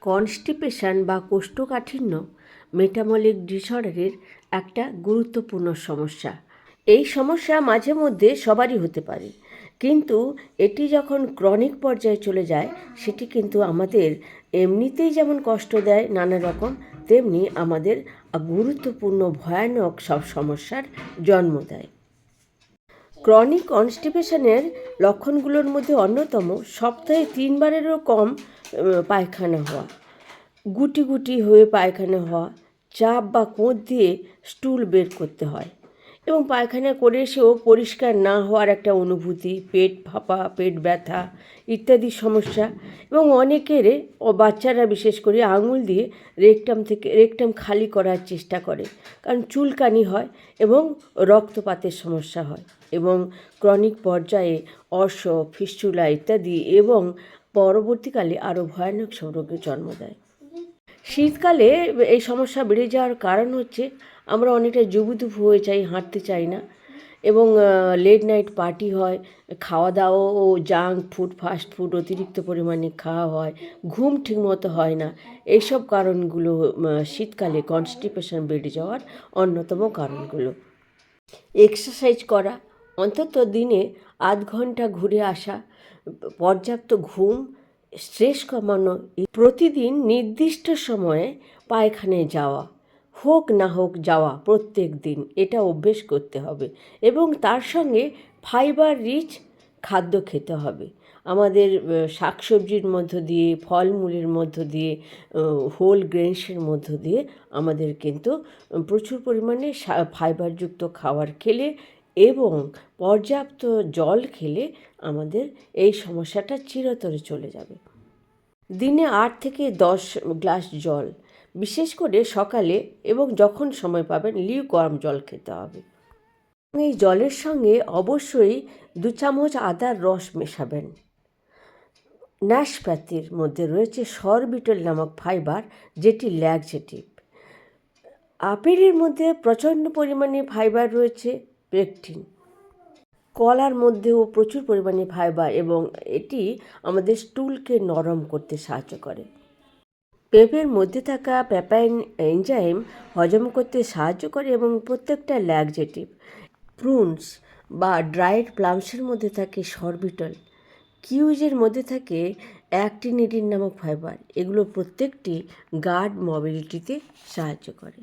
Constipation বা কোষ্ঠকাঠিন্য metabolic ডিসঅর্ডারের একটা গুরুত্বপূর্ণ সমস্যা। এই সমস্যা মাঝে মধ্যে সবারই হতে পারে, কিন্তু এটি যখন ক্রনিক পর্যায়ে চলে যায় সেটি কিন্তু আমাদের এমনিতেই যেমন কষ্ট দেয় নানা রকম, তেমনি আমাদের গুরুত্বপূর্ণ ভয়ানক সব সমস্যার জন্ম দেয়। ক্রনিক কনস্টিপেশনের লক্ষণগুলোর মধ্যে অন্যতম সপ্তাহে 3 বারেরও কম পায়খানা হওয়া, গুটি গুটি হয়ে পায়খানা হওয়া, চাপ বা কোঁত দিয়ে স্টুল বের করতে হয় এবং পায়খানা করে এসেও পরিষ্কার না হওয়ার একটা অনুভূতি, পেট ফাঁপা, পেট ব্যথা ইত্যাদি সমস্যা। এবং অনেকের বাচ্চারা বিশেষ করে আঙুল দিয়ে রেকটাম খালি করার চেষ্টা করে, কারণ চুলকানি হয় এবং রক্তপাতের সমস্যা হয় এবং ক্রনিক পর্যায়ে অর্শ, ফিস্টুলা ইত্যাদি এবং পরবর্তীকালে আরও ভয়ানক রোগের জন্ম দেয়। শীতকালে এই সমস্যা বেড়ে যাওয়ার কারণ হচ্ছে আমরা অনেকটা জুবুথুবু হয়ে যাই, হাঁটতে চাই না এবং লেট নাইট পার্টি হয়, খাওয়া দাওয়াও জাঙ্ক ফুড, ফাস্ট ফুড অতিরিক্ত পরিমাণে খাওয়া হয়, ঘুম ঠিকমতো হয় না। এইসব কারণগুলো শীতকালে কনস্টিপেশন বেড়ে যাওয়ার অন্যতম কারণগুলো। এক্সারসাইজ করা, অন্তত দিনে 8 ঘন্টা ঘুরে আসা, পর্যাপ্ত ঘুম, স্ট্রেস কমানো, প্রতিদিন নির্দিষ্ট সময়ে পায়খানায় যাওয়া, হোক না হোক যাওয়া প্রত্যেক দিন, এটা অভ্যেস করতে হবে এবং তার সঙ্গে ফাইবার রিচ খাদ্য খেতে হবে। আমাদের শাকসবজির মধ্য দিয়ে, ফলমূলের মধ্য দিয়ে, হোল গ্রেনসের মধ্য দিয়ে আমাদের কিন্তু প্রচুর পরিমাণে ফাইবারযুক্ত খাবার খেলে এবং পর্যাপ্ত জল খেলে আমাদের এই সমস্যাটা চিরতরে চলে যাবে। দিনে 8 থেকে 10 গ্লাস জল, বিশেষ করে সকালে এবং যখন সময় পাবেন লিউকওয়ার্ম জল খেতে হবে। এই জলের সঙ্গে অবশ্যই 2 চামচ আদার রস মেশাবেন। ন্যাশপাতির মধ্যে রয়েছে সরবিটল নামক ফাইবার, যেটি ল্যাক্সেটিভ। আপেলের মধ্যে প্রচণ্ড পরিমাণে ফাইবার রয়েছে, পেকটিন। কলার মধ্যেও প্রচুর পরিমাণে ফাইবার এবং এটি আমাদের স্টুলকে নরম করতে সাহায্য করে। পেঁপের মধ্যে থাকা পেপাইন এনজাইম হজম করতে সাহায্য করে এবং প্রত্যেকটা ল্যাক্সেটিভ। প্রুনস বা ড্রাইড প্লামসের মধ্যে থাকে সরবিটল। কিউজের মধ্যে থাকে অ্যাক্টিনিডিন নামক ফাইবার। এগুলো প্রত্যেকটি গাট মোবিলিটিতে সাহায্য করে।